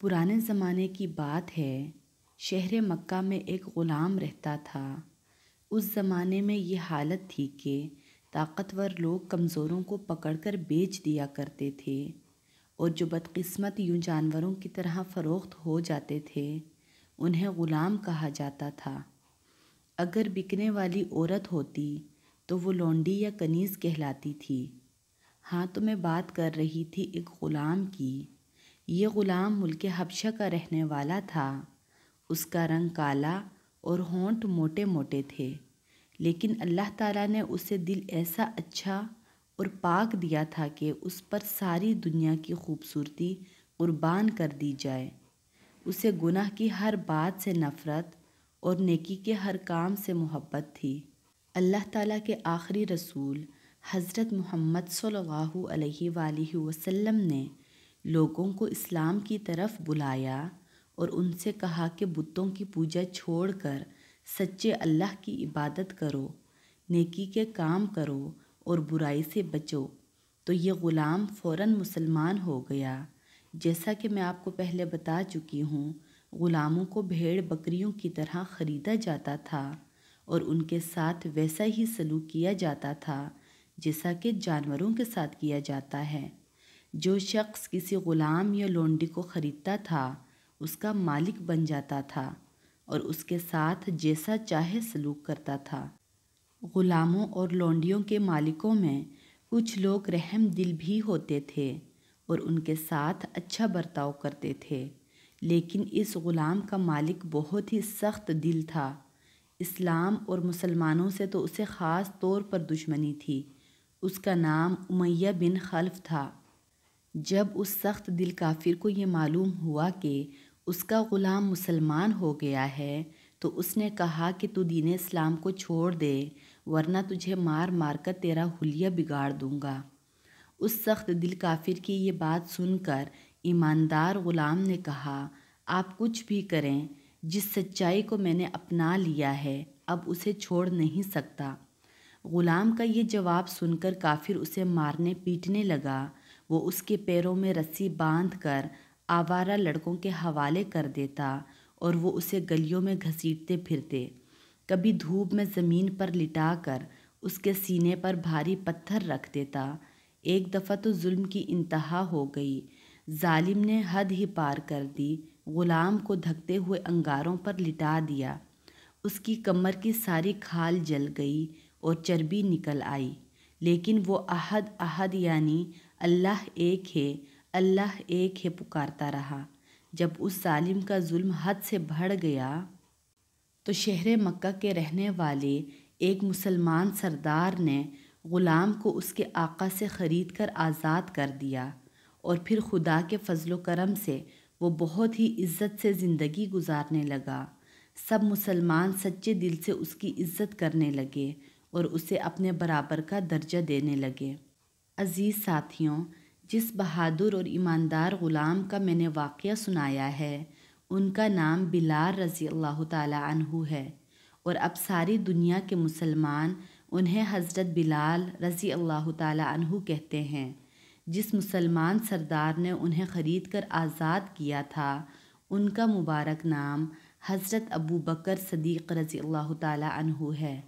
پرانے زمانے کی بات ہے، شہر مکہ میں ایک غلام رہتا تھا۔ اس زمانے میں یہ حالت تھی کہ طاقتور لوگ کمزوروں کو پکڑ کر بیچ دیا کرتے تھے، اور جو بدقسمت یوں جانوروں کی طرح فروخت ہو جاتے تھے انہیں غلام کہا جاتا تھا۔ اگر بکنے والی عورت ہوتی تو وہ لونڈی یا کنیز کہلاتی تھی۔ ہاں، تو میں بات کر رہی تھی ایک غلام کی۔ یہ غلام ملک حبشہ کا رہنے والا تھا۔ اس کا رنگ کالا اور ہونٹ موٹے موٹے تھے، لیکن اللہ تعالیٰ نے اسے دل ایسا اچھا اور پاک دیا تھا کہ اس پر ساری دنیا کی خوبصورتی قربان کر دی جائے۔ اسے گناہ کی ہر بات سے نفرت اور نیکی کے ہر کام سے محبت تھی۔ اللہ تعالیٰ کے آخری رسول حضرت محمد صلی اللہ علیہ وآلہ وسلم نے لوگوں کو اسلام کی طرف بلایا اور ان سے کہا کہ بتوں کی پوجا چھوڑ کر سچے اللہ کی عبادت کرو، نیکی کے کام کرو اور برائی سے بچو۔ تو یہ غلام فوراً مسلمان ہو گیا۔ جیسا کہ میں آپ کو پہلے بتا چکی ہوں، غلاموں کو بھیڑ بکریوں کی طرح خریدا جاتا تھا اور ان کے ساتھ ویسا ہی سلوک کیا جاتا تھا جیسا کہ جانوروں کے ساتھ کیا جاتا ہے۔ جو شخص کسی غلام یا لونڈی کو خریدتا تھا اس کا مالک بن جاتا تھا اور اس کے ساتھ جیسا چاہے سلوک کرتا تھا۔ غلاموں اور لونڈیوں کے مالکوں میں کچھ لوگ رحم دل بھی ہوتے تھے اور ان کے ساتھ اچھا برتاؤ کرتے تھے، لیکن اس غلام کا مالک بہت ہی سخت دل تھا۔ اسلام اور مسلمانوں سے تو اسے خاص طور پر دشمنی تھی۔ اس کا نام امیہ بن خلف تھا۔ جب اس سخت دل کافر کو یہ معلوم ہوا کہ اس کا غلام مسلمان ہو گیا ہے تو اس نے کہا کہ تو دین اسلام کو چھوڑ دے، ورنہ تجھے مار مار کر تیرا حلیہ بگاڑ دوں گا۔ اس سخت دل کافر کی یہ بات سن کر ایماندار غلام نے کہا، آپ کچھ بھی کریں، جس سچائی کو میں نے اپنا لیا ہے اب اسے چھوڑ نہیں سکتا۔ غلام کا یہ جواب سن کر کافر اسے مارنے پیٹنے لگا۔ وہ اس کے پیروں میں رسی باندھ کر آوارہ لڑکوں کے حوالے کر دیتا اور وہ اسے گلیوں میں گھسیٹتے پھرتے۔ کبھی دھوپ میں زمین پر لٹا کر اس کے سینے پر بھاری پتھر رکھ دیتا۔ ایک دفعہ تو ظلم کی انتہا ہو گئی۔ ظالم نے حد ہی پار کر دی، غلام کو دھکتے ہوئے انگاروں پر لٹا دیا۔ اس کی کمر کی ساری کھال جل گئی اور چربی نکل آئی، لیکن وہ احد احد یعنی اللہ ایک ہے، اللہ ایک ہے پکارتا رہا۔ جب اس ظالم کا ظلم حد سے بڑھ گیا تو شہر مکہ کے رہنے والے ایک مسلمان سردار نے غلام کو اس کے آقا سے خرید کر آزاد کر دیا، اور پھر خدا کے فضل و کرم سے وہ بہت ہی عزت سے زندگی گزارنے لگا۔ سب مسلمان سچے دل سے اس کی عزت کرنے لگے اور اسے اپنے برابر کا درجہ دینے لگے۔ عزیز ساتھیوں، جس بہادر اور ایماندار غلام کا میں نے واقعہ سنایا ہے ان کا نام بلال رضی اللہ تعالی عنہ ہے، اور اب ساری دنیا کے مسلمان انہیں حضرت بلال رضی اللہ تعالی عنہ کہتے ہیں۔ جس مسلمان سردار نے انہیں خرید کر آزاد کیا تھا ان کا مبارک نام حضرت ابو بکر صدیق رضی اللہ تعالی عنہ ہے۔